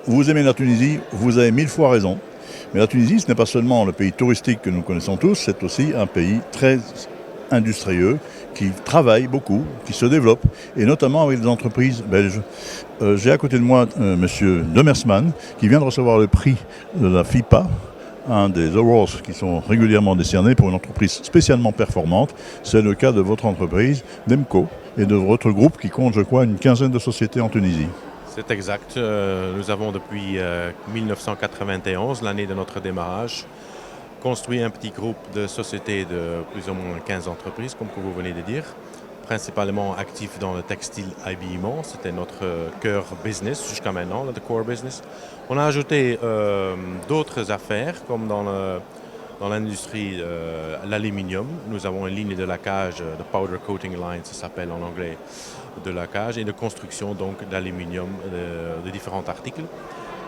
vous aimez la Tunisie, vous avez 1000 fois raison. Mais la Tunisie, ce n'est pas seulement le pays touristique que nous connaissons tous, c'est aussi un pays très industrieux, qui travaille beaucoup, qui se développe, et notamment avec des entreprises belges. J'ai à côté de moi Monsieur Demersman, qui vient de recevoir le prix de la FIPA, un des awards qui sont régulièrement décernés pour une entreprise spécialement performante. C'est le cas de votre entreprise, Demco, et de votre groupe qui compte, je crois, une quinzaine de sociétés en Tunisie. C'est exact. Nous avons depuis 1991, l'année de notre démarrage, construit un petit groupe de sociétés de plus ou moins 15 entreprises, comme que vous venez de dire, principalement actifs dans le textile habillement. C'était notre cœur business jusqu'à maintenant, notre core business. On a ajouté d'autres affaires, comme dans l'industrie l'aluminium. Nous avons une ligne de laquage, de powder coating line, ça s'appelle en anglais, de laquage et de construction donc d'aluminium de différents articles.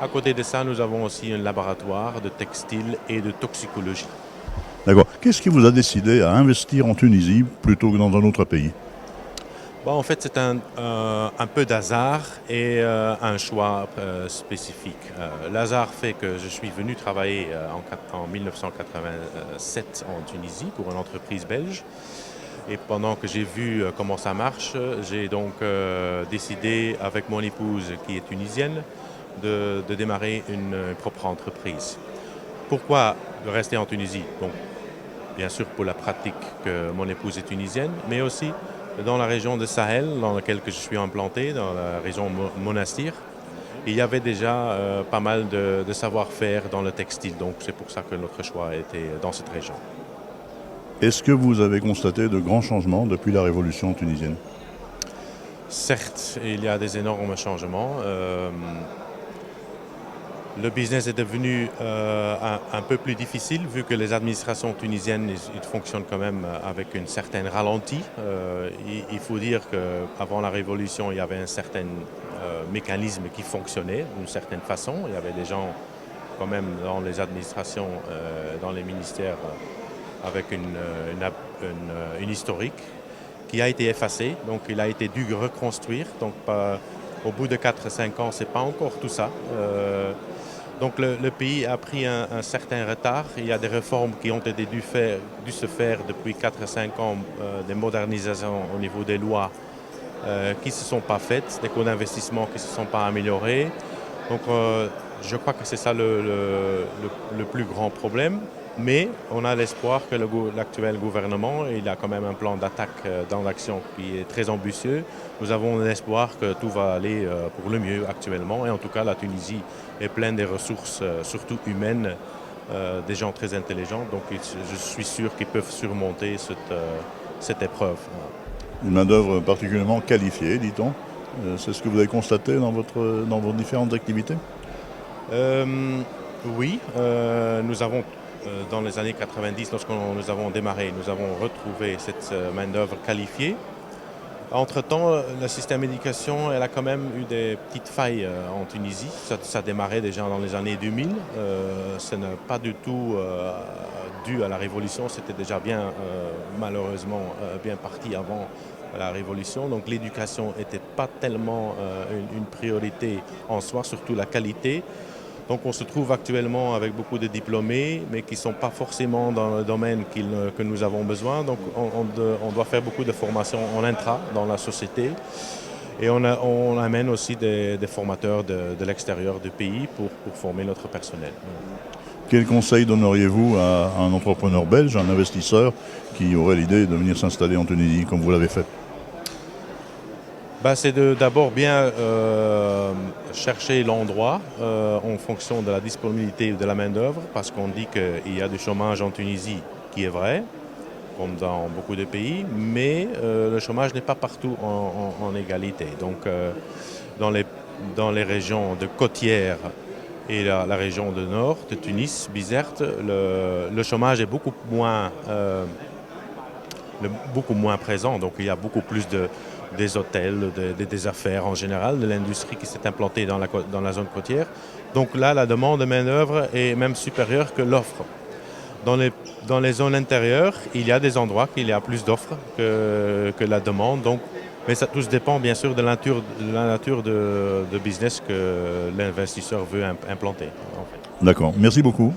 À côté de ça, nous avons aussi un laboratoire de textile et de toxicologie. D'accord. Qu'est-ce qui vous a décidé à investir en Tunisie plutôt que dans un autre pays? Bon, en fait, c'est un peu d'hasard et un choix spécifique. L'hasard fait que je suis venu travailler en 1987 en Tunisie pour une entreprise belge. Et pendant que j'ai vu comment ça marche, j'ai donc décidé avec mon épouse qui est tunisienne de démarrer une propre entreprise. Pourquoi de rester en Tunisie? Donc, bien sûr pour la pratique que mon épouse est tunisienne, mais aussi dans la région de Sahel, dans laquelle je suis implanté, dans la région Monastir. Il y avait déjà pas mal de savoir-faire dans le textile, donc c'est pour ça que notre choix a été dans cette région. Est-ce que vous avez constaté de grands changements depuis la révolution tunisienne? Certes, il y a des énormes changements. Le business est devenu un peu plus difficile vu que les administrations tunisiennes ils fonctionnent quand même avec une certaine ralentie. Il faut dire qu'avant la révolution, il y avait un certain mécanisme qui fonctionnait d'une certaine façon. Il y avait des gens quand même dans les administrations, dans les ministères, avec une historique qui a été effacée. Donc il a été dû reconstruire. Donc au bout de 4-5 ans, ce n'est pas encore tout ça. Donc le pays a pris un certain retard. Il y a des réformes qui ont été dû se faire depuis 4-5 ans, des modernisations au niveau des lois qui ne se sont pas faites, des coûts d'investissement qui ne se sont pas améliorés. Donc je crois que c'est ça le plus grand problème. Mais on a l'espoir que l'actuel gouvernement, il a quand même un plan d'attaque dans l'action qui est très ambitieux. Nous avons l'espoir que tout va aller pour le mieux actuellement. Et en tout cas, la Tunisie est pleine des ressources, surtout humaines, des gens très intelligents. Donc je suis sûr qu'ils peuvent surmonter cette épreuve. Une main-d'œuvre particulièrement qualifiée, dit-on. C'est ce que vous avez constaté dans vos différentes activités? Oui, nous avons dans les années 90, lorsque nous avons démarré, nous avons retrouvé cette main-d'œuvre qualifiée. Entre-temps, le système d'éducation, elle a quand même eu des petites failles en Tunisie. Ça a démarré déjà dans les années 2000. Ce n'est pas du tout dû à la révolution. C'était déjà bien, malheureusement, bien parti avant la révolution. Donc l'éducation n'était pas tellement une priorité en soi, surtout la qualité. Donc on se trouve actuellement avec beaucoup de diplômés, mais qui ne sont pas forcément dans le domaine que nous avons besoin. Donc on doit faire beaucoup de formations en intra dans la société. Et on amène aussi des formateurs de l'extérieur du pays pour former notre personnel. Quel conseil donneriez-vous à un entrepreneur belge, un investisseur qui aurait l'idée de venir s'installer en Tunisie comme vous l'avez fait? C'est d'abord bien chercher l'endroit en fonction de la disponibilité de la main-d'œuvre, parce qu'on dit qu'il y a du chômage en Tunisie, qui est vrai, comme dans beaucoup de pays, mais le chômage n'est pas partout en égalité. Donc dans les régions de côtières et la région du nord, de Tunis, Bizerte, le chômage est beaucoup moins présent. Donc il y a beaucoup plus des hôtels, des affaires en général, de l'industrie qui s'est implantée dans la zone côtière. Donc là, la demande de main-d'œuvre est même supérieure que l'offre. Dans les zones intérieures, il y a des endroits où il y a plus d'offres que la demande. Donc Mais ça tout dépend bien sûr de la nature de business que l'investisseur veut implanter. En fait. D'accord, merci beaucoup.